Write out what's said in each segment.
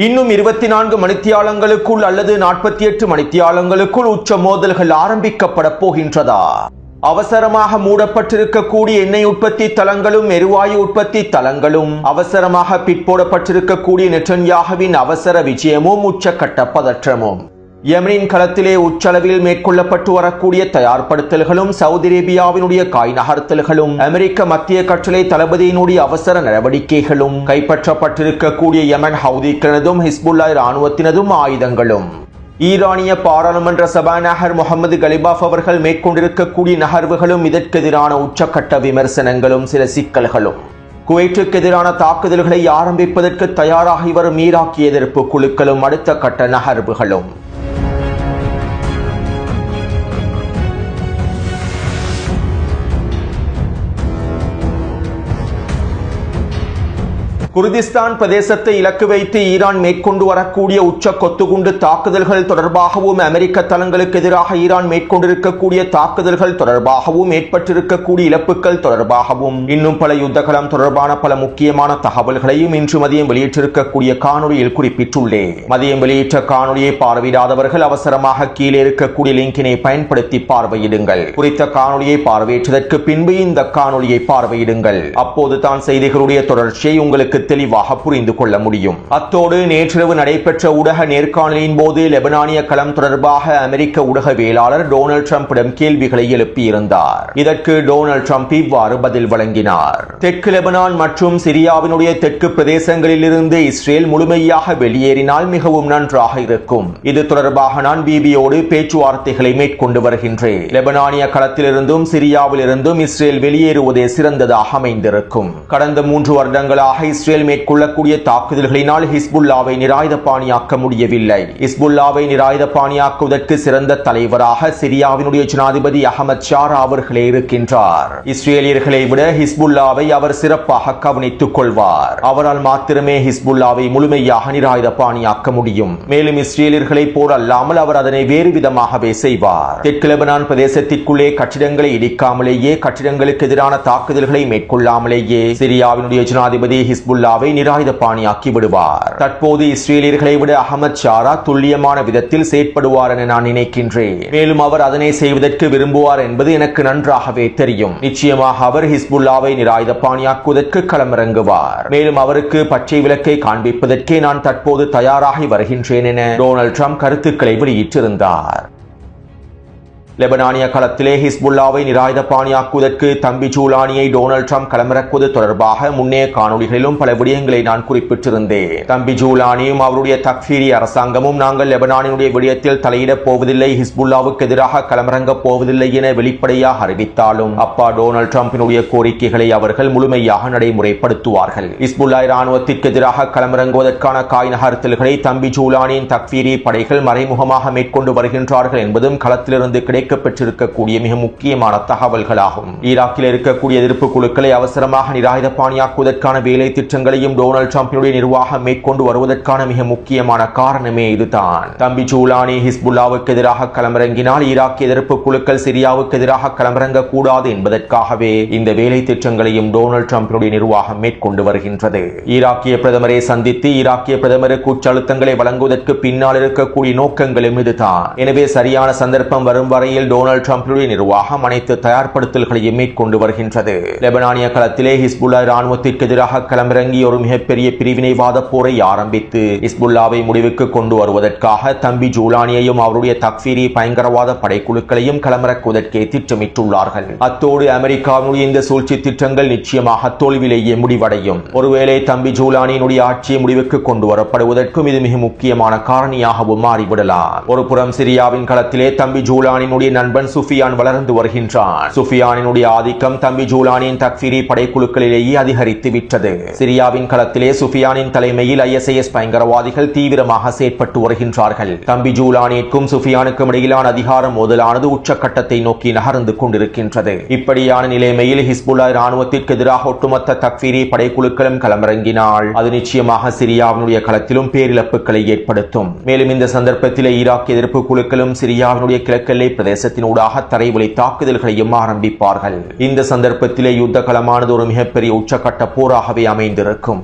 இன்னும் 24 மணித்தியாலங்களுக்குள் அல்லது 48 மணித்தியாலங்களுக்குள் உச்ச மோதல்கள் ஆரம்பிக்கப்பட போகின்றதா? அவசரமாக மூடப்பட்டிருக்கக்கூடிய எண்ணெய் உற்பத்தி தளங்களும் எரிவாயு உற்பத்தி தளங்களும், அவசரமாக பிற்போடப்பட்டிருக்கக்கூடிய நெட்டன்யாகுவின் அவசர விஜயமும் உச்சக்கட்ட பதற்றமும், யெமனின் களத்திலே உச்சளவில் மேற்கொள்ளப்பட்டு வரக்கூடிய தயார்படுத்தல்களும், சவுதி அரேபியாவினுடைய காய் நகர்த்தல்களும், அமெரிக்க மத்திய கட்டளை தளபதியினுடைய அவசர நடவடிக்கைகளும், கைப்பற்றப்பட்டிருக்கக்கூடிய யெமன் ஹவுதிகளதும் ஹிஸ்புல்லா இராணுவத்தினதும் ஆயுதங்களும், ஈரானிய பாராளுமன்ற சபாநாயகர் முகமது கலிபாஃப் அவர்கள் மேற்கொண்டிருக்கக்கூடிய நகர்வுகளும், இதற்கெதிரான உச்சக்கட்ட விமர்சனங்களும், சில சிக்கல்களும், குவைட்டுக்கு எதிரான தாக்குதல்களை ஆரம்பிப்பதற்கு தயாராகி வரும் ஈராக்கிய எதிர்ப்பு குழுக்களும், அடுத்த கட்ட நகர்வுகளும், குர்திஸ்தான் பிரதேசத்தை இலக்கு வைத்து ஈரான் மேற்கொண்டு வரக்கூடிய உச்ச கொத்துகுண்டு தாக்குதல்கள் தொடர்பாகவும், அமெரிக்க தளங்களுக்கு எதிராக ஈரான் மேற்கொண்டிருக்கக்கூடிய தாக்குதல்கள் தொடர்பாகவும், ஏற்பட்டிருக்கக்கூடிய இழப்புகள் தொடர்பாகவும், இன்னும் பல யுத்தகலம் தொடர்பான பல முக்கியமான தகவல்களையும் இன்று மதியம் வெளியிட்டிருக்கக்கூடிய காணொலியில் குறிப்பிட்டுள்ளேன். மதியம் வெளியிட்ட காணொலியை பார்வையிடாதவர்கள் அவசரமாக கீழே இருக்கக்கூடிய லிங்கினை பயன்படுத்தி பார்வையிடுங்கள். குறித்த காணொலியை பார்வையிட்டதற்கு பின்பு இந்த காணொலியை பார்வையிடுங்கள். அப்போது தான் செய்திகளுடைய தொடர்ச்சியை உங்களுக்கு தெளிவாக புரிந்து கொள்ள முடியும். அத்தோடு நேற்றிரவு நடைபெற்ற ஊடக நேர்காணலின் போது லெபனானிய களம் தொடர்பாக அமெரிக்க ஊடகவியலாளர் டொனால்ட் ட்ரம்பிடம் கேள்விகளை எழுப்பியிருந்தார். இதற்கு டொனால்ட் ட்ரம்ப் இவ்வாறு பதில் வழங்கினார். தெற்கு லெபனான் மற்றும் சிரியாவினுடைய தெற்கு பிரதேசங்களில் இருந்து இஸ்ரேல் முழுமையாக வெளியேறினால் மிகவும் நன்றாக இருக்கும். இது தொடர்பாக நான் பிபியோடு பேச்சுவார்த்தைகளை மேற்கொண்டு வருகின்றேன். லெபனானிய களத்திலிருந்தும் சிரியாவில் இருந்தும் இஸ்ரேல் வெளியேறுவதே சிறந்ததாக அமைந்திருக்கும். கடந்த 3 வருடங்களாக இஸ்ரேல் மேற்கொள்ளக்கூடிய தாக்குதல்களினால் ஹிஸ்புல்லாவை நிராயுதபாணியாக்க முடியவில்லை. ஹிஸ்புல்லாவை நிராயுதபாணியாக்குவதற்கு சிறந்த தலைவராக சிரியாவினுடைய ஜனாதிபதி அஹமத் ஷாரா அவர்களே இருக்கின்றார். இஸ்ரேலியர்களை விட ஹிஸ்புல்லாவை அவர் சிறப்பாக கவனித்துக் கொள்வார். அவரால் மாத்திரமே ஹிஸ்புல்லாவை முழுமையாக நிராயுதபாணியாக்க முடியும். மேலும் இஸ்ரேலியர்களை போல் அல்லாமல் அவர் அதனை வேறு விதமாகவே செய்வார். தெற்கு லெபனான் பிரதேசத்திற்குள்ளே கட்டிடங்களை இடிக்காமலேயே, கட்டிடங்களுக்கு எதிரான தாக்குதல்களை மேற்கொள்ளாமலேயே சிரியாவினுடைய ஜனாதிபதி ஹிஸ்புல்லாவை நிராயுதபாணியாக்கி விடுவார். தற்போது இஸ்ரேலியர்களை விட அஹமத் ஷாரா துல்லியமான விதத்தில் செயற்படுவார் என நான் நினைக்கின்றேன். மேலும் அவர் அதனை செய்வதற்கு விரும்புவார் என்பது எனக்கு நன்றாகவே தெரியும். நிச்சயமாக அவர் ஹிஸ்புல்லாவை நிராயுதபாணியாக்குவதற்கு களமிறங்குவார். மேலும் அவருக்கு பச்சை விளக்கை காண்பிப்பதற்கே நான் தற்போது தயாராகி வருகின்றேன் என டொனால்ட் ட்ரம்ப் கருத்துக்களை வெளியிட்டிருந்தார். லெபனானிய களத்திலே ஹிஸ்புல்லாவை நிராயுதபாணியாக்குவதற்கு தம்பி ஜூலானியை டொனால்ட் ட்ரம்ப் களமிறக்குவது தொடர்பாக முன்னைய காணொலிகளிலும் பல விடயங்களை நான் குறிப்பிட்டிருந்தேன். தம்பி ஜூலானியும் அவருடைய தக்ஃபீரி அரசாங்கமும் நாங்கள் லெபனானினுடைய விடயத்தில் தலையிடப் போவதில்லை, ஹிஸ்புல்லாவுக்கு எதிராக களமிறங்கப் போவதில்லை என வெளிப்படையாக அறிவித்தாலும் அப்பா டொனால்ட் ட்ரம்பினுடைய கோரிக்கைகளை அவர்கள் முழுமையாக நடைமுறைப்படுத்துவார்கள். ஹிஸ்புல்லா இராணுவத்திற்கு எதிராக களமிறங்குவதற்கான காய் நகர்த்தல்களை தம்பி ஜூலானியின் தக்ஃபீரி படைகள் மறைமுகமாக மேற்கொண்டு வருகின்றார்கள் என்பதும் களத்திலிருந்து பெற்றிருக்கக்கூடிய மிக முக்கியமான தகவல்களாகும். ஈராக்கில் இருக்கக்கூடிய எதிர்ப்பு குழுக்களை அவசரமாக நிராயுதபாணியாக்குவதற்கான வேலை திட்டங்களையும் டொனால்ட் ட்ரம்பினுடைய நிர்வாகம் மேற்கொண்டு வருவதற்கான மிக முக்கியமான காரணமே இதுதான். தம்பி ஜூலானி ஹிஸ்புல்லாவுக்கு எதிராக களமிறங்கினால் ஈராக்கிய எதிர்ப்பு குழுக்கள் சிரியாவுக்கு எதிராக களமிறங்க கூடாது என்பதற்காகவே இந்த வேலை திட்டங்களையும் டொனால்ட் ட்ரம்பினுடைய நிர்வாகம் மேற்கொண்டு வருகின்றது. ஈராக்கிய பிரதமரை சந்தித்து ஈராக்கிய பிரதமருக்கு உச்சழுத்தங்களை வழங்குவதற்கு பின்னால் இருக்கக்கூடிய நோக்கங்களும் இதுதான். எனவே சரியான சந்தர்ப்பம் வரும் வரையில் டொனால்ட் ட்ரம்பினுடைய நிர்வாகம் அனைத்து தயார்படுத்தல்களையும் மேற்கொண்டு வருகின்றது. லெபனானிய களத்திலே ஹிஸ்புல்லா இராணுவத்திற்கு எதிராக களமிறங்கி ஒரு மிகப்பெரிய பிரிவினைவாத போரை ஆரம்பித்து ஹிஸ்புல்லாவை முடிவுக்கு கொண்டு வருவதற்காக தம்பி ஜூலானியையும் அவருடைய தக்ஃபீரி பயங்கரவாத படைக்குழுக்களையும் களமிறக்குவதற்கே திட்டமிட்டுள்ளார்கள். அத்தோடு அமெரிக்காவினுடைய இந்த சூழ்ச்சி திட்டங்கள் நிச்சயமாக தோல்வியிலேயே முடிவடையும். ஒருவேளை தம்பி ஜூலானியினுடைய ஆட்சியை முடிவுக்கு கொண்டு வரப்படுவதற்கும் இது மிக முக்கியமான காரணியாகவும் மாறிவிடலாம். ஒரு புறம் சிரியாவின் களத்திலே தம்பி ஜூலானின் நண்பன் சுஃபியான் வளர்ந்து வருகின்றான். சுஃபியானினுடைய ஆதிக்கம் தம்பி ஜூலானியின் தக்ஃபீரி படைக்குழுக்களிலேயே அதிகரித்து விட்டது. சிரியாவின் களத்திலே சுஃபியானின் தலைமையில் ISIS பயங்கரவாதிகள் தீவிரமாக செயற்பட்டு வருகின்றார்கள். தம்பி ஜூலானிற்கும் சுஃபியானுக்கும் இடையிலான அதிகார மோதலானது உச்சக்கட்டத்தை நோக்கி நகர்ந்து கொண்டிருக்கின்றது. இப்படியான நிலைமையில் ஹிஸ்புல்லா இராணுவத்திற்கு எதிராக ஒட்டுமொத்த தக்ஃபீரி படைக்குழுக்களும் களமிறங்கினால் அது நிச்சயமாக சிரியாவினுடைய களத்திலும் பேரிழப்புகளை ஏற்படுத்தும். மேலும் இந்த சந்தர்ப்பத்தில் ஈராக் எதிர்ப்பு குழுக்களும் சிரியாவினுடைய கிழக்கெல்லை பிரதேசத்தினூடாக தரைவழி தாக்குதல்களையும் ஆரம்பிப்பார்கள். இந்த சந்தர்ப்பத்திலே யுத்த களமானது ஒரு மிகப்பெரிய உச்சக்கட்ட போராகவே அமைந்திருக்கும்.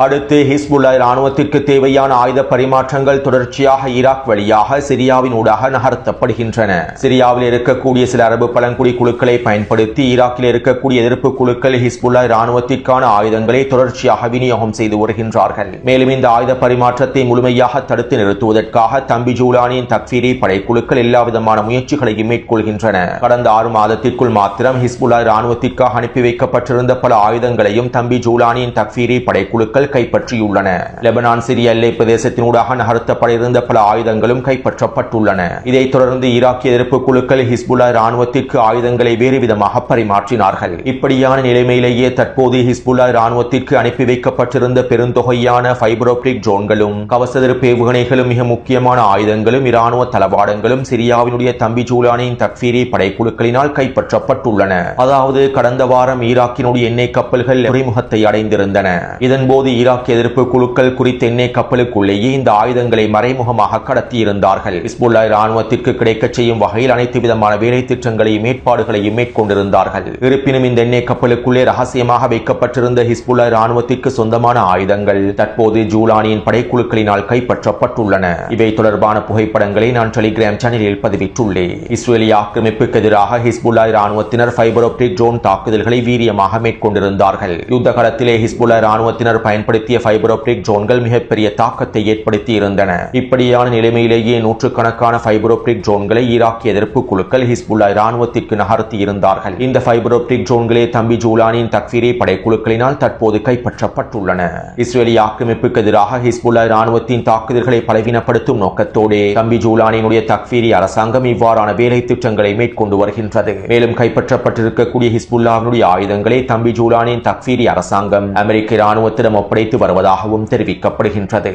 அடுத்து ஹிஸ்புல்லா இராணுவத்திற்கு தேவையான ஆயுத பரிமாற்றங்கள் தொடர்ச்சியாக ஈராக் வழியாக சிரியாவின் ஊடாக நகர்த்தப்படுகின்றன. சிரியாவில் இருக்கக்கூடிய சில அரபு பழங்குடி குழுக்களை பயன்படுத்தி ஈராக்கில் இருக்கக்கூடிய எதிர்ப்பு குழுக்கள் ஹிஸ்புல்லா இராணுவத்திற்கான ஆயுதங்களை தொடர்ச்சியாக விநியோகம் செய்து வருகின்றார்கள். மேலும் இந்த ஆயுத பரிமாற்றத்தை முழுமையாக தடுத்து நிறுத்துவதற்காக தம்பி ஜூலானியின் தக்ஃபீரி படைக்குழுக்கள் எல்லாவிதமான முயற்சிகளையும் மேற்கொள்கின்றன. கடந்த 6 மாதத்திற்குள் மாத்திரம் ஹிஸ்புல்லா இராணுவத்திற்காக அனுப்பி வைக்கப்பட்டிருந்த பல ஆயுதங்களையும் தம்பி ஜூலானியின் தக்ஃபீரி படைக்குழுக்கள் கைப்பற்றியுள்ளன. லெபனான் சிரிய எல்லை பிரதேசத்தினூடாக நகர்த்தப்பட இருந்த பல ஆயுதங்களும் கைப்பற்றப்பட்டுள்ளன. இதைத் தொடர்ந்து ஈராக்கிய எதிர்ப்பு குழுக்கள் ஹிஸ்புல்லா இராணுவத்திற்கு ஆயுதங்களை வேறு விதமாக பரிமாற்றினார்கள். இப்படியான நிலைமையிலேயே தற்போது ஹிஸ்புல்லா இராணுவத்திற்கு அனுப்பி வைக்கப்பட்டிருந்த பெருந்தொகையான ஃபைபர் ஆப்டிக் ட்ரோன்களும் கவசஎதிர்ப்பு ஏவுகணைகளும் மிக முக்கியமான ஆயுதங்களும் இராணுவ தளவாடங்களும் சிரியாவினுடைய தம்பி ஜூலானியின் தக்ஃபீரி படைக்குழுக்களினால் கைப்பற்றப்பட்டுள்ளன. அதாவது கடந்த வாரம் ஈராக்கினுடைய எண்ணெய் கப்பல்கள் துறைமுகத்தை அடைந்திருந்தன. இதன்போது ஈராக் எதிர்ப்பு குழுக்கள் குறித்த எண்ணெய் கப்பலுக்குள்ளேயே இந்த ஆயுதங்களை மறைமுகமாக கடத்தியிருந்தார்கள். ஹிஸ்புல்லா இராணுவத்திற்கு கிடைக்கச் செய்யும் வகையில் அனைத்து விதமான வேலை திட்டங்களையும் ஏற்பாடுகளையும் மேற்கொண்டிருந்தார்கள். இருப்பினும் இந்த எண்ணெய் கப்பலுக்குள்ளே ரகசியமாக வைக்கப்பட்டிருந்த ஹிஸ்புல்லா இராணுவத்திற்கு சொந்தமான ஆயுதங்கள் தற்போது ஜூலானியின் படைக்குழுக்களினால் கைப்பற்றப்பட்டுள்ளன. இவை தொடர்பான புகைப்படங்களை நான் டெலிகிராம் சேனலில் பதிவிட்டுள்ளேன். இஸ்ரேலிய ஆக்கிரமிப்புக்கு எதிராக ஹிஸ்புல்லா இராணுவத்தினர் ஃபைபர் ஆப்டிக் ட்ரோன் தாக்குதல்களை வீரியமாக மேற்கொண்டிருந்தார்கள். யுத்த காலத்திலே ஹிஸ்புல்லா இராணுவத்தினர் பயன்படுத்திய ஃபைபர் ஆப்டிக் ட்ரோன்கள் மிகப்பெரிய தாக்கத்தை ஏற்படுத்தி இருந்தன. இப்படியான நிலைமையிலேயே நூற்றுக்கணக்கான ஃபைபர் ஆப்டிக் ட்ரோன்களை ஈராக்கிய எதிர்ப்பு குழுக்கள் ஹிஸ்புல்லா இராணுவத்திற்கு நகர்த்தி இருந்தார்கள். இந்த ஃபைபர் ஆப்டிக் ட்ரோன்களே தம்பி ஜூலானியின் தக்ஃபீரி படைக்குழுக்களினால் தற்போது கைப்பற்றப்பட்டுள்ளன. இஸ்ரேலிய ஆக்கிரமிப்புக்கு எதிராக ஹிஸ்புல்லா இராணுவத்தின் தாக்குதல்களை பலவீனப்படுத்தும் நோக்கத்தோடு தம்பி ஜூலானியினுடைய தக்ஃபீரி அரசாங்கம் இவ்வாறான வேலை திட்டங்களை மேற்கொண்டு வருகின்றது. மேலும் கைப்பற்றப்பட்டிருக்கக்கூடிய ஹிஸ்புல்லாவினுடைய ஆயுதங்களை தம்பி ஜூலானியின் தக்ஃபீரி அரசாங்கம் அமெரிக்க இராணுவத்திடம் ஒப்படைத்து வருவதாகவும் தெரிவிக்கப்படுகின்றது.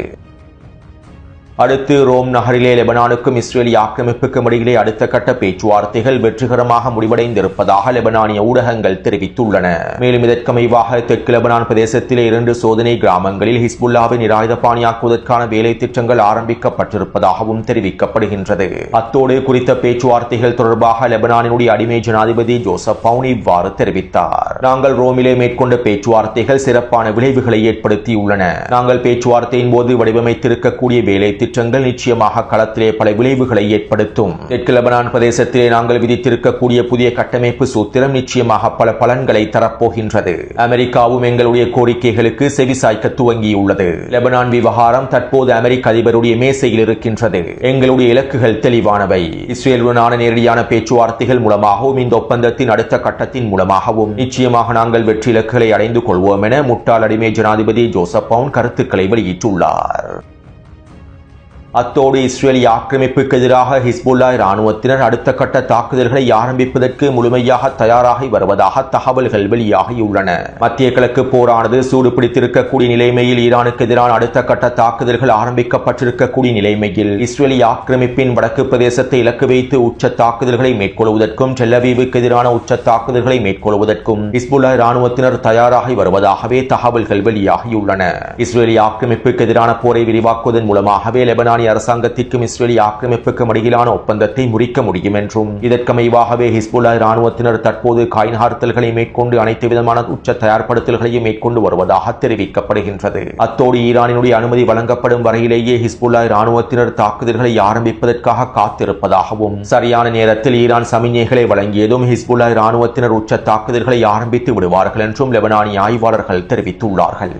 அடுத்து ரோம் நகரிலே லெபனானுக்கும் இஸ்ரேலிய ஆக்கிரமிப்புக்கும் இடையிலே அடுத்த கட்ட பேச்சுவார்த்தைகள் வெற்றிகரமாக முடிவடைந்திருப்பதாக லெபனானிய ஊடகங்கள் தெரிவித்துள்ளன. மேலும் இதற்கமைவாக தெற்கு லெபனான் பிரதேசத்திலே 2 சோதனை கிராமங்களில் ஹிஸ்புல்லாவை நிராயுதபாணியாக்குவதற்கான வேலை திட்டங்கள் ஆரம்பிக்கப்பட்டிருப்பதாகவும் தெரிவிக்கப்படுகின்றது. அத்தோடு குறித்த பேச்சுவார்த்தைகள் தொடர்பாக லெபனானினுடைய அடிமை ஜனாதிபதி ஜோசப் பவுன் இவ்வாறு தெரிவித்தார். நாங்கள் ரோமிலே மேற்கொண்ட பேச்சுவார்த்தைகள் சிறப்பான விளைவுகளை ஏற்படுத்தியுள்ளன. நாங்கள் பேச்சுவார்த்தையின் போது வடிவமைத்திருக்கக்கூடிய வேலை திட்டங்கள் நிச்சயமாக களத்திலே பல விளைவுகளை ஏற்படுத்தும். தெற்கு லெபனான் பிரதேசத்திலே நாங்கள் விதித்திருக்கக்கூடிய புதிய கட்டமைப்பு சூத்திரம் நிச்சயமாக பல பலன்களை தரப்போகின்றது. அமெரிக்காவும் எங்களுடைய கோரிக்கைகளுக்கு செவிசாய்க்க துவங்கியுள்ளது. லெபனான் விவகாரம் தற்போது அமெரிக்க அதிபருடைய மேசையில் இருக்கின்றது. எங்களுடைய இலக்குகள் தெளிவானவை. இஸ்ரேலுடனான நேரடியான பேச்சுவார்த்தைகள் மூலமாகவும் இந்த ஒப்பந்தத்தின் அடுத்த கட்டத்தின் மூலமாகவும் நிச்சயமாக நாங்கள் வெற்றி இலக்குகளை அடைந்து கொள்வோம் என முட்டாள் அடிமை ஜனாதிபதி ஜோசப் பவுன் கருத்துக்களை வெளியிட்டுள்ளார். அத்தோடு இஸ்ரேலிய ஆக்கிரமிப்புக்கு எதிராக ஹிஸ்புல்லா இராணுவத்தினர் அடுத்த கட்ட தாக்குதல்களை ஆரம்பிப்பதற்கு முழுமையாக தயாராகி வருவதாக தகவல்கள் வெளியாகியுள்ளன. மத்திய கிழக்கு போரானது சூடு பிடித்திருக்கக்கூடிய நிலைமையில் ஈரானுக்கு எதிரான அடுத்த கட்ட தாக்குதல்கள் ஆரம்பிக்கப்பட்டிருக்கக்கூடிய நிலைமையில் இஸ்ரேலிய ஆக்கிரமிப்பின் வடக்கு பிரதேசத்தை இலக்கு வைத்து உச்ச தாக்குதல்களை மேற்கொள்வதற்கும் டெல் அவீவுக்கு எதிரான உச்ச தாக்குதல்களை மேற்கொள்வதற்கும் ஹிஸ்புல்லா இராணுவத்தினர் தயாராகி வருவதாகவே தகவல்கள் வெளியாகியுள்ளன. இஸ்ரேலிய ஆக்கிரமிப்புக்கு எதிரான போரை விரிவாக்குவதன் மூலமாகவே லெபனான் அரசாங்கத்திற்கும் இஸ்ரேலிய ஆக்கிரமிப்புக்கும் இடையிலான ஒப்பந்தத்தை முறிக்க முடியும் என்றும் இதற்கமைவாகவே ஹிஸ்புல்லா இராணுவத்தினர் தற்போது காய்நகர்த்தல்களை மேற்கொண்டு அனைத்து விதமான உச்ச தயார்படுத்தல்களையும் மேற்கொண்டு வருவதாக தெரிவிக்கப்படுகின்றது. அத்தோடு ஈரானினுடைய அனுமதி வழங்கப்படும் வரையிலேயே ஹிஸ்புல்லா இராணுவத்தினர் தாக்குதல்களை ஆரம்பிப்பதற்காக காத்திருப்பதாகவும் சரியான நேரத்தில் ஈரான் சமிஞ்ஞைகளை வழங்கியதும் ஹிஸ்புல்லா இராணுவத்தினர் உச்ச தாக்குதல்களை ஆரம்பித்து விடுவார்கள் என்றும் லெபனானிய ஆய்வாளர்கள் தெரிவித்துள்ளார்கள்.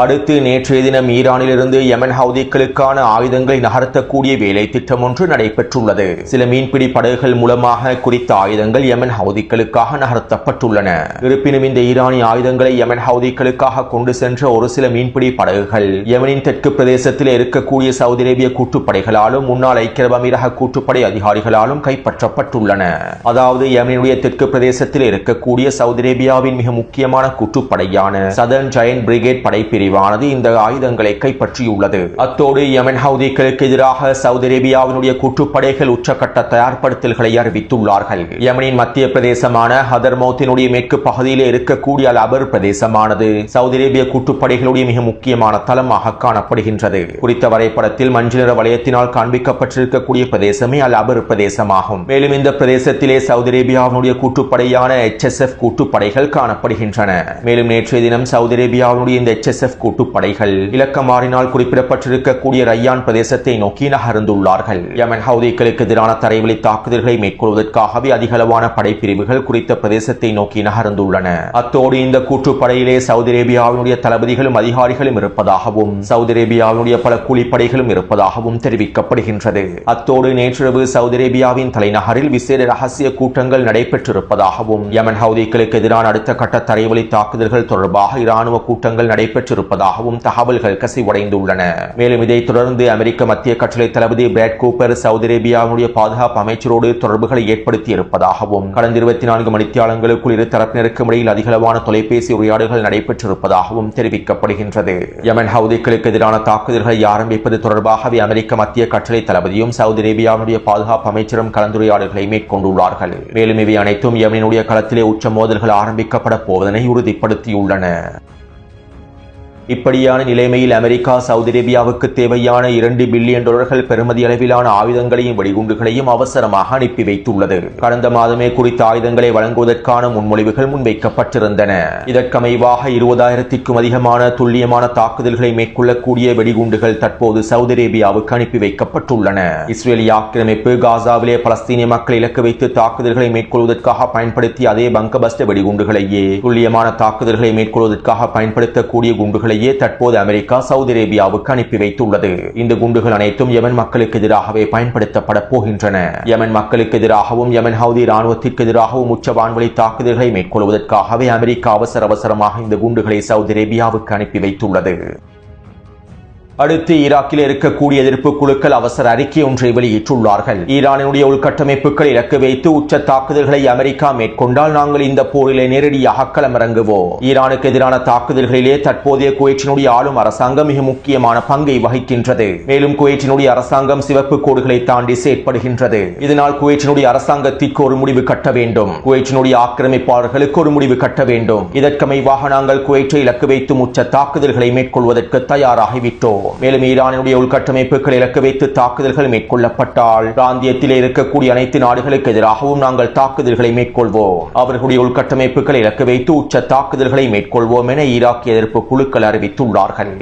அடுத்து நேற்றைய தினம் ஈரானிலிருந்து யமன் ஹவுதிகளுக்கான ஆயுதங்களை நகர்த்தக்கூடிய வேலை திட்டம் ஒன்று நடைபெற்றுள்ளது. சில மீன்பிடி படகுகள் மூலமாக குறித்த ஆயுதங்கள் யமன் ஹவுதிகளுக்காக நகர்த்தப்பட்டுள்ளன. இருப்பினும் இந்த ஈரானிய ஆயுதங்களை யமன் ஹவுதிகளுக்காக கொண்டு சென்ற ஒரு சில மீன்பிடி படகுகள் யமனின் தெற்கு பிரதேசத்தில் இருக்கக்கூடிய சவுதி அரேபிய கூட்டுப்படைகளாலும் முன்னாள் ஐக்கிய அரபு அமீரக கூட்டுப்படை அதிகாரிகளாலும் கைப்பற்றப்பட்டுள்ளன. அதாவது யமனினுடைய தெற்கு பிரதேசத்தில் இருக்கக்கூடிய சவுதி அரேபியாவின் மிக முக்கியமான கூட்டுப்படையான சதர்ன் ஜயன்ட் பிரிகேட் படைப்பிரிவு பிரிவானது இந்த ஆயுதங்களை கைப்பற்றியுள்ளது. அத்தோடு யமன் ஹவுதிகளுக்கு எதிராக சவுதி அரேபியாவினுடைய கூட்டுப்படைகள் உச்சக்கட்ட தயார்படுத்தல்களை அறிவித்துள்ளார்கள். யமனின் மத்திய பிரதேசமான ஹதர்மௌத்தினுடைய மேற்கு பகுதியிலே இருக்கக்கூடிய அல் அபர் பிரதேசமானது சவுதி அரேபிய கூட்டுப்படைகளுடைய மிக முக்கியமான தளமாக காணப்படுகின்றது. குறித்த வரைபடத்தில் மஞ்சள் நிற வளையத்தினால் காண்பிக்கப்பட்டிருக்கக்கூடிய பிரதேசமே அல் அபர் பிரதேசமாகும். மேலும் இந்த பிரதேசத்திலே சவுதி அரேபியாவினுடைய கூட்டுப்படையான HSF கூட்டுப்படைகள் காணப்படுகின்றன. மேலும் நேற்றைய தினம் சவுதி அரேபியாவினுடைய இந்த HSF கூட்டுப்படைகள் இலக்கம் மாறினால் குறிப்பிடப்பட்டிருக்கக்கூடிய ரய்யான் பிரதேசத்தை நோக்கி நகர்ந்துள்ளார்கள். யமன் ஹவுதிகளுக்கு எதிரான தரைவழி தாக்குதல்களை மேற்கொள்வதற்காகவே அதிகளவான படைப்பிரிவுகள் குறித்த பிரதேசத்தை நோக்கி நகர்ந்துள்ளன. அத்தோடு இந்த கூட்டுப்படையிலே சவுதி அரேபியாவினுடைய தளபதிகளும் அதிகாரிகளும் இருப்பதாகவும் சவுதி அரேபியாவினுடைய பல கூலிப்படைகளும் இருப்பதாகவும் தெரிவிக்கப்படுகின்றது. அத்தோடு நேற்றிரவு சவுதி அரேபியாவின் தலைநகரில் விசேட ரகசிய கூட்டங்கள் நடைபெற்றிருப்பதாகவும் யமன் ஹவுதிகளுக்கு எதிரான அடுத்த கட்ட தரைவழி தாக்குதல்கள் தொடர்பாக இராணுவ கூட்டங்கள் நடைபெற்றிருப்பதாகவும் தகவல்கள் கசிவடைந்துள்ளன. மேலும் இதைத் தொடர்ந்து அமெரிக்க மத்திய கட்டளை தளபதி பிராட் கூப்பர் சவுதி அரேபியாவுடைய பாதுகாப்பு அமைச்சரோடு தொடர்புகளை ஏற்படுத்தி இருப்பதாகவும் கடந்த 24 மணித்தியாலங்களுக்குள் இரு தரப்பினருக்கும் இடையில் அதிகளவான தொலைபேசி உரையாடல்கள் நடைபெற்றிருப்பதாகவும் தெரிவிக்கப்படுகின்றது. யமன் ஹவுதிகளுக்கு எதிரான தாக்குதல்களை ஆரம்பிப்பது தொடர்பாகவே அமெரிக்க மத்திய கட்டளை தளபதியும் சவுதி அரேபியாவுடைய பாதுகாப்பு அமைச்சரும் கலந்துரையாடல்களை மேற்கொண்டுள்ளார்கள். மேலும் இவை அனைத்தும் யமனினுடைய களத்திலே உச்ச மோதல்கள் ஆரம்பிக்கப்பட போவதனை உறுதிப்படுத்தியுள்ளன. இப்படியான நிலைமையில் அமெரிக்கா சவுதி அரேபியாவுக்கு தேவையான $2 பில்லியன் பெறுமதி அளவிலான ஆயுதங்களையும் வெடிகுண்டுகளையும் அவசரமாக அனுப்பி வைத்துள்ளது. கடந்த மாதமே குறித்த ஆயுதங்களை வழங்குவதற்கான முன்மொழிவுகள் முன்வைக்கப்பட்டிருந்தன. இதற்கமைவாக 20,000க்கும் அதிகமான துல்லியமான தாக்குதல்களை மேற்கொள்ளக்கூடிய வெடிகுண்டுகள் தற்போது சவுதி அரேபியாவுக்கு அனுப்பி வைக்கப்பட்டுள்ளன. இஸ்ரேலிய ஆக்கிரமிப்பு காசாவிலே பலஸ்தீனிய மக்களை இலக்கு வைத்து தாக்குதல்களை மேற்கொள்வதற்காக பயன்படுத்திய அதே பங்கபஸ்ட் வெடிகுண்டுகளையே துல்லியமான தாக்குதல்களை மேற்கொள்வதற்காக பயன்படுத்தக்கூடிய குண்டுகளை தற்போது அமெரிக்கா சவுதி அரேபியாவுக்கு அனுப்பி வைத்துள்ளது. இந்த குண்டுகள் அனைத்தும் யமன் மக்களுக்கு எதிராகவே பயன்படுத்தப்பட போகின்றன. யமன் மக்களுக்கு எதிராகவும் யமன் ஹவுதி ராணுவத்திற்கு எதிராகவும் உச்ச வான்வழி தாக்குதல்களை மேற்கொள்வதற்காகவே அமெரிக்கா அவசரமாக இந்த குண்டுகளை சவுதி அரேபியாவுக்கு அனுப்பி வைத்துள்ளது. அடுத்து ஈராக்கில் இருக்கக்கூடிய எதிர்ப்பு குழுக்கள் அவசர அறிக்கை ஒன்றை வெளியிட்டுள்ளார்கள். ஈரானுடைய உள்கட்டமைப்புகளை இலக்கு வைத்து உச்ச தாக்குதல்களை அமெரிக்கா மேற்கொண்டால் நாங்கள் இந்த போரிலே நேரடியாக களமிறங்குவோம். ஈரானுக்கு எதிரான தாக்குதல்களிலே தற்போதைய குவைத்தினுடைய ஆளும் அரசாங்கம் மிக முக்கியமான பங்கை வகிக்கின்றது. மேலும் குவைத்தினுடைய அரசாங்கம் சிவப்பு கோடுகளை தாண்டி செயற்படுகின்றது. இதனால் குவைத்தினுடைய அரசாங்கத்திற்கு ஒரு முடிவு கட்ட வேண்டும். குவைத்தினுடைய ஆக்கிரமிப்பாளர்களுக்கு ஒரு முடிவு கட்ட வேண்டும். இதற்கமைவாக நாங்கள் குவைத்தை இலக்கு வைத்து உச்ச தாக்குதல்களை மேற்கொள்வதற்கு தயாராகிவிட்டோம். மேலும் ஈரானுடைய உள்கட்டமைப்புகளை இலக்கு வைத்து தாக்குதல்கள் மேற்கொள்ளப்பட்டால் பிராந்தியத்திலே இருக்கக்கூடிய அனைத்து நாடுகளுக்கு எதிராகவும் நாங்கள் தாக்குதல்களை மேற்கொள்வோம். அவர்களுடைய உள்கட்டமைப்புகளை இலக்கு வைத்து உச்ச தாக்குதல்களை மேற்கொள்வோம் என ஈராக்கிய எதிர்ப்பு குழுக்கள் அறிவித்துள்ளார்கள்.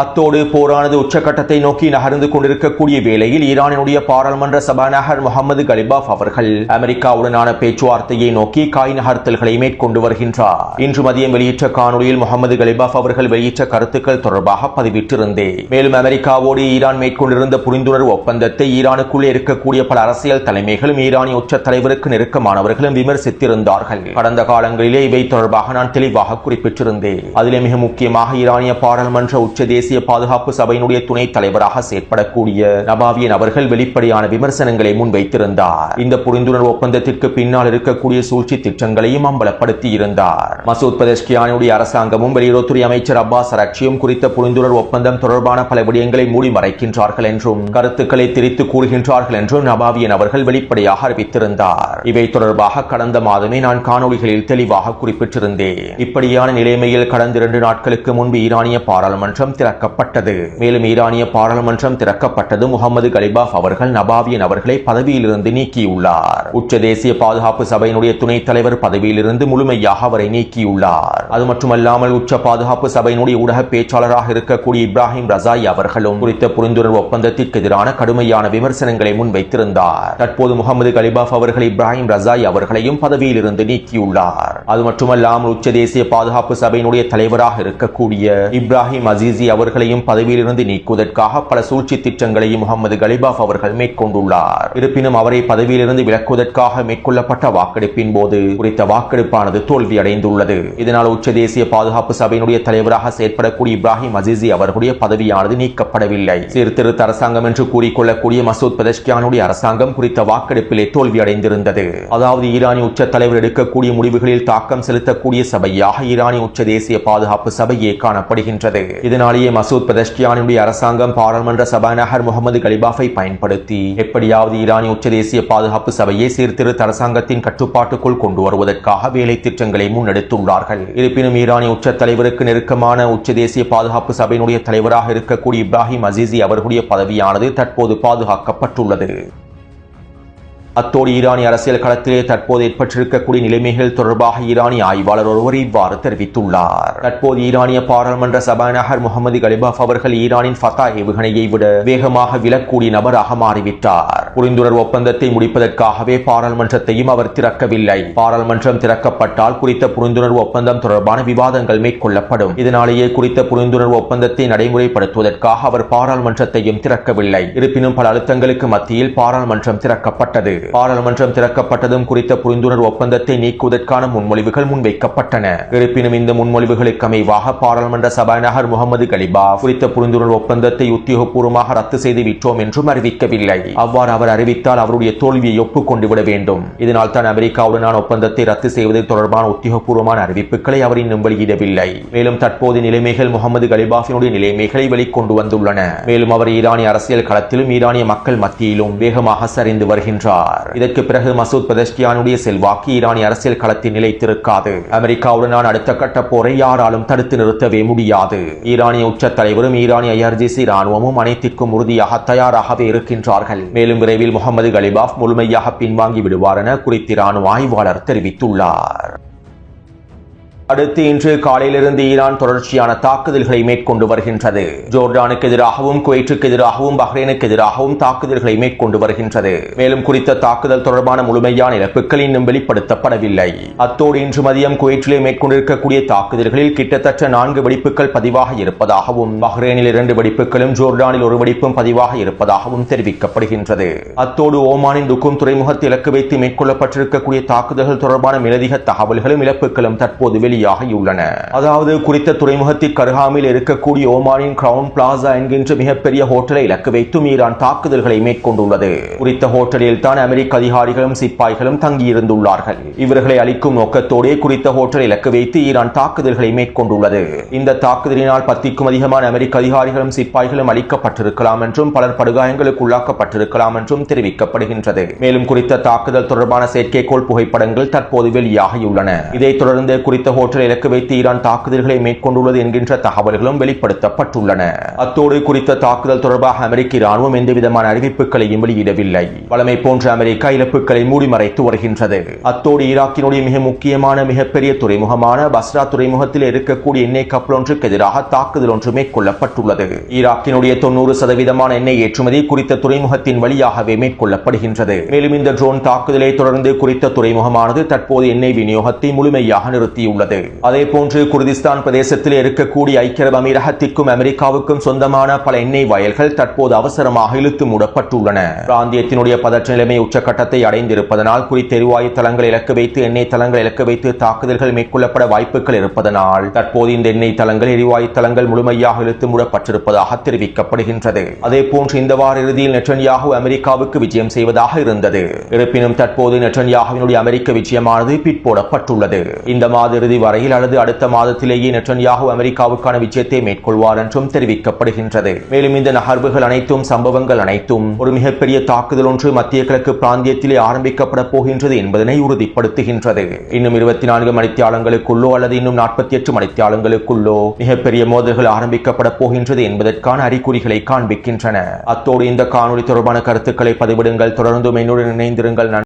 அத்தோடு போரானது உச்சகட்டத்தை நோக்கி நகர்ந்து கொண்டிருக்கக்கூடிய வேளையில் ஈரானினுடைய பாராளுமன்ற சபாநாயகர் முகமது கலிபாஃப் அவர்கள் அமெரிக்காவுடனான பேச்சுவார்த்தையை நோக்கி காய் நகர்த்தல்களை மேற்கொண்டு வருகின்றார். இன்று மதியம் வெளியிட்ட காணொலியில் முகமது கலிபாஃப் அவர்கள் வெளியிட்ட கருத்துக்கள் தொடர்பாக பதிவிட்டிருந்தேன். மேலும் அமெரிக்காவோடு ஈரான் மேற்கொண்டிருந்த புரிந்துணர்வு ஒப்பந்தத்தை ஈரானுக்குள்ளே இருக்கக்கூடிய பல அரசியல் தலைமைகளும் ஈரானிய உச்ச தலைவருக்கு நெருக்கமானவர்களும் விமர்சித்திருந்தார்கள். கடந்த காலங்களிலே இவை தொடர்பாக நான் தெளிவாக குறிப்பிட்டிருந்தேன். அதிலே மிக முக்கியமாக ஈரானிய பாராளுமன்ற உச்ச தேசிய பாதுகாப்பு சபையினுடைய துணைத் தலைவராக செயற்படக்கூடிய நபாவியன் அவர்கள் வெளிப்படையான விமர்சனங்களை முன்வைத்திருந்தார். இந்த புரிந்துணர்வு ஒப்பந்தத்திற்கு பின்னால் இருக்கக்கூடிய சூழ்ச்சி திட்டங்களையும் அம்பலப்படுத்தி இருந்தார். மசூத் பெஸெஷ்கியானுடைய அரசாங்கமும் வெளியுறவுத்துறை அமைச்சர் அப்பாஸ் அரக்சியும் குறித்த புரிந்துணர்வு ஒப்பந்தம் தொடர்பான பல விடயங்களை மூடி மறைக்கின்றார்கள் என்றும் கருத்துக்களை திரித்து கூறுகின்றார்கள் என்றும் நபாவியன் அவர்கள் வெளிப்படையாக அறிவித்திருந்தார். இவை தொடர்பாக கடந்த மாதமே நான் காணொலிகளில் தெளிவாக குறிப்பிட்டிருந்தேன். இப்படியான நிலைமையில் கடந்த 2 நாட்களுக்கு முன்பு ஈரானிய பாராளுமன்றம் திறக்கப்பட்டது. மேலும் ஈரானிய பாராளுமன்றம் திறக்கப்பட்டது முகமது கலிபாஃப் அவர்கள் நபாவியன் அவர்களை பதவியிலிருந்து நீக்கியுள்ளார். உச்ச தேசிய பாதுகாப்பு சபையினுடைய துணைத் தலைவர் பதவியிலிருந்து முழுமையாக அவரை நீக்கியுள்ளார். அது மட்டுமல்லாமல் உச்ச பாதுகாப்பு சபையினுடைய ஊடக பேச்சாளராக இருக்கக்கூடிய இப்ராஹிம் ரசாய் அவர்களும் குறித்த புரிந்துணர்வு ஒப்பந்தத்திற்கு எதிரான கடுமையான விமர்சனங்களை முன்வைத்திருந்தார். தற்போது முகமது கலிபாஃப் அவர்கள் இப்ராஹிம் ரசாய் அவர்களையும் பதவியிலிருந்து நீக்கியுள்ளார். அது மட்டுமல்லாமல் உச்ச தேசிய பாதுகாப்பு சபையினுடைய தலைவராக இருக்கக்கூடிய இப்ராஹிம் அசீசி தலைவர்களையும் பதவியிலிருந்து நீக்குவதற்காக பல சூழ்ச்சி திட்டங்களையும் முகமது கலிபாஃப் அவர்கள் மேற்கொண்டுள்ளார். இருப்பினும் அவரை பதவியிலிருந்து விலக்குவதற்காக மேற்கொள்ளப்பட்ட வாக்கெடுப்பின் போது குறித்த வாக்கெடுப்பானது தோல்வியடைந்துள்ளது. இதனால் உச்ச தேசிய பாதுகாப்பு சபையினுடைய தலைவராக செயற்படக்கூடிய இப்ராஹிம் அசிசி அவர்களுடைய பதவியானது நீக்கப்படவில்லை. சீர்திருத்த அரசாங்கம் என்று கூறிக்கொள்ளக்கூடிய மசூத் பெதஷ்கியானுடைய அரசாங்கம் குறித்த வாக்கெடுப்பிலே தோல்வியடைந்திருந்தது. அதாவது ஈரானிய உச்ச தலைவர் எடுக்கக்கூடிய முடிவுகளில் தாக்கம் செலுத்தக்கூடிய சபையாக ஈரானிய உச்ச தேசிய பாதுகாப்பு சபையே காணப்படுகின்றது. இதனாலேயே மசூத் பெதஷ்கியானுடைய அரசாங்கம் பாராளுமன்ற சபாநாயகர் முகமது கலிபாஃபை பயன்படுத்தி எப்படியாவது ஈரானிய உச்ச தேசிய பாதுகாப்பு சபையை சீர்திருத்த அரசாங்கத்தின் கட்டுப்பாட்டுக்குள் கொண்டு வருவதற்காக வேலை திட்டங்களை முன்னெடுத்துள்ளார்கள். இருப்பினும் ஈரானிய உச்ச தலைவருக்கு நெருக்கமான உச்ச தேசிய பாதுகாப்பு சபையினுடைய தலைவராக இருக்கக்கூடிய இப்ராஹிம் அசிசி அவர்களுடைய பதவியானது தற்போது பாதுகாக்கப்பட்டுள்ளது. அத்தோடு ஈரானிய அரசியல் களத்திலே தற்போது ஏற்பட்டிருக்கக்கூடிய நிலைமைகள் தொடர்பாக ஈரானிய ஆய்வாளர் ஒருவர் இவ்வாறு தெரிவித்துள்ளார். தற்போது ஈரானிய பாராளுமன்ற சபாநாயகர் முகமது கலிபாஃப் அவர்கள் ஈரானின் ஃபதா ஏவுகணையை விட வேகமாக விலக்கூடிய நபராக மாறிவிட்டார். புரிந்துணர்வு ஒப்பந்தத்தை முடிப்பதற்காகவே பாராளுமன்றத்தையும் அவர் திறக்கவில்லை. பாராளுமன்றம் திறக்கப்பட்டால் குறித்த புரிந்துணர்வு ஒப்பந்தம் தொடர்பான விவாதங்கள் மேற்கொள்ளப்படும். இதனாலேயே குறித்த புரிந்துணர்வு ஒப்பந்தத்தை நடைமுறைப்படுத்துவதற்காக அவர் பாராளுமன்றத்தையும் திறக்கவில்லை. இருப்பினும் பல அழுத்தங்களுக்கு மத்தியில் பாராளுமன்றம் திறக்கப்பட்டது. பாராளுமன்றம் திறக்கப்பட்டதும் குறித்த புரிந்துணர்வு ஒப்பந்தத்தை நீக்குவதற்கான முன்மொழிவுகள் முன்வைக்கப்பட்டன. இருப்பினும் இந்த முன்மொழிவுகளுக்கு அமைவாக பாராளுமன்ற சபாநாயகர் முகமது கலிபாஃப் குறித்த புரிந்துணர்வு ஒப்பந்தத்தை உத்தியோகபூர்வமாக ரத்து செய்து விட்டோம் என்றும் அறிவிக்கவில்லை. அவ்வாறு அவர் அறிவித்தால் அவருடைய தோல்வியை ஒப்புக்கொண்டு விட வேண்டும். இதனால் தான் அமெரிக்காவுடனான ஒப்பந்தத்தை ரத்து செய்வது தொடர்பான உத்தியோகபூர்வமான அறிவிப்புகளை அவர் இன்னும் வெளியிடவில்லை. மேலும் தற்போது நிலைமைகள் முகமது கலிபாஃபினுடைய நிலைமைகளை வெளிக்கொண்டு வந்துள்ளன. மேலும் அவர் ஈரானிய அரசியல் களத்திலும் ஈரானிய மக்கள் மத்தியிலும் வேகமாக சரிந்து வருகின்றார். இதற்கு பிறகு மசூத் பெதஷ்கியானுடைய செல்வாக்கு ஈரானிய அரசியல் களத்தில் நிலைத்திருக்காது. அமெரிக்காவுடனான அடுத்த கட்ட போரை யாராலும் தடுத்து நிறுத்தவே முடியாது. ஈரானிய உச்ச தலைவரும் ஈரானிய IRGC ராணுவமும் அனைத்திற்கும் உறுதியாக தயாராகவே இருக்கின்றார்கள். மேலும் விரைவில் முகமது கலிபாஃப் முழுமையாக பின்வாங்கி விடுவார் என குறித்த ராணுவ ஆய்வாளர் தெரிவித்துள்ளார். அடுத்து இன்று காலையிலிருந்து ஈரான் தொடர்ச்சியான தாக்குதல்களை மேற்கொண்டு வருகின்றது. ஜோர்டானுக்கு எதிராகவும் குவைற்றுக்கு எதிராகவும் பஹ்ரைனுக்கு எதிராகவும் தாக்குதல்களை மேற்கொண்டு வருகின்றது. மேலும் குறித்த தாக்குதல் தொடர்பான முழுமையான இழப்புகள் இன்னும் வெளிப்படுத்தப்படவில்லை. அத்தோடு இன்று மதியம் குவைற்றிலே மேற்கொண்டிருக்கக்கூடிய தாக்குதல்களில் கிட்டத்தட்ட 4 வெடிப்புகள் பதிவாக இருப்பதாகவும் பஹ்ரைனில் 2 வெடிப்புகளும் ஜோர்டானில் 1 வெடிப்பும் பதிவாக இருப்பதாகவும் தெரிவிக்கப்படுகின்றது. அத்தோடு ஓமானின் டுக்கும் துறைமுகத்தை இலக்கு வைத்து மேற்கொள்ளப்பட்டிருக்கக்கூடிய தாக்குதல்கள் தொடர்பான மேலதிக தகவல்களும் இழப்புகளும் தற்போது வெளியாகியுள்ளன. அதாவது குறித்த துறைமுகத்திற்கு அருகாமையில் இருக்கக்கூடிய ஓமானின் கிரவுன் பிளாசா என்கின்ற மிகப்பெரிய ஹோட்டலை இலக்கு வைத்தும் ஈரான் தாக்குதல்களை மேற்கொண்டுள்ளது. குறித்த ஹோட்டலில் தான் அமெரிக்க அதிகாரிகளும் சிப்பாய்களும் தங்கியிருந்துள்ளார்கள். இவர்களை அளிக்கும் நோக்கத்தோடே குறித்த ஹோட்டலை இலக்கு வைத்து ஈரான் தாக்குதல்களை மேற்கொண்டுள்ளது. இந்த தாக்குதலினால் 10க்கும் அதிகமான அமெரிக்க அதிகாரிகளும் சிப்பாய்களும் அளிக்கப்பட்டிருக்கலாம் என்றும் பலர் படுகாயங்களுக்கு உள்ளாக்கப்பட்டிருக்கலாம் என்றும் தெரிவிக்கப்படுகின்றது. மேலும் குறித்த தாக்குதல் தொடர்பான செயற்கைக்கோள் புகைப்படங்கள் தற்போது வெளியாகியுள்ளன. இதைத் தொடர்ந்து குறித்த ஹோட்டலை இலக்கு வைத்து ஈரான் தாக்குதல்களை மேற்கொண்டுள்ளது என்கின்ற தகவல்களும் வெளிப்படுத்தப்பட்டுள்ளன. அத்தோடு குறித்த தாக்குதல் தொடர்பாக அமெரிக்க ராணுவம் எந்தவிதமான அறிவிப்புகளையும் வெளியிடவில்லை. வழமை போன்ற அமெரிக்கா இழப்புகளை மூடிமறைத்து வருகின்றது. அத்தோடு ஈராக்கினுடைய மிக முக்கியமான மிகப்பெரிய துறைமுகமான பஸ்ரா துறைமுகத்தில் இருக்கக்கூடிய எண்ணெய் கப்பல் ஒன்றுக்கு எதிராக தாக்குதல் ஒன்று மேற்கொள்ளப்பட்டுள்ளது. ஈராக்கினுடைய 90% எண்ணெய் ஏற்றுமதி குறித்த துறைமுகத்தின் வழியாகவே மேற்கொள்ளப்படுகின்றது. மேலும் இந்த ட்ரோன் தாக்குதலை தொடர்ந்து குறித்த துறைமுகமானது தற்போது எண்ணெய் விநியோகத்தை முழுமையாக நிறுத்தியுள்ளது. அதே போன்று குர்திஸ்தான் பிரதேசத்தில் இருக்கக்கூடிய ஐக்கிய அரபு அமீரகத்திற்கும் அமெரிக்காவுக்கும் சொந்தமான பல எண்ணெய் வயல்கள் தற்போது அவசரமாக இழுத்து மூடப்பட்டுள்ளன. பிராந்தியத்தினுடைய பதற்ற நிலைமை உச்சக்கட்டத்தை அடைந்திருப்பதனால் குறித்த எரிவாயு தளங்களை இலக்கு வைத்து எண்ணெய் தளங்களை இலக்கு வைத்து தாக்குதல்கள் மேற்கொள்ளப்பட வாய்ப்புகள் இருப்பதனால் தற்போது இந்த எண்ணெய் தளங்கள் எரிவாயு தளங்கள் முழுமையாக இழுத்து மூடப்பட்டிருப்பதாக தெரிவிக்கப்படுகின்றது. அதே போன்று இந்த வார இறுதியில் நெட்டன்யாஹூ அமெரிக்காவுக்கு விஜயம் செய்வதாக இருந்தது. இருப்பினும் தற்போது நெட்டன்யாஹூவினுடைய அமெரிக்க விஜயமானது பிற்போடப்பட்டுள்ளது. இந்த மாத இறுதி வரையில் அல்லது அடுத்த மாதத்திலேயே நெட்டன்யாஹூ அமெரிக்காவுக்கான விஜயத்தை மேற்கொள்வார் என்றும் தெரிவிக்கப்படுகின்றது. மேலும் இந்த நகர்வுகள் அனைத்தும் சம்பவங்கள் அனைத்தும் ஒரு மிகப்பெரிய தாக்குதல் ஒன்று மத்திய கிழக்கு பிராந்தியத்திலே ஆரம்பிக்கப்பட போகின்றது என்பதனை உறுதிப்படுத்துகின்றது. இன்னும் 24 மணித்தியாலங்களுக்குள்ளோ அல்லது இன்னும் 48 மணித்தியாலங்களுக்குள்ளோ மிகப்பெரிய மோதல்கள் ஆரம்பிக்கப்பட போகின்றது என்பதற்கான அறிகுறிகளை காண்பிக்கின்றன. அத்தோடு இந்த காணொலி தொடர்பான கருத்துக்களை பதிவிடுங்கள். தொடர்ந்தும் என்னுடன் இணைந்திருங்கள்.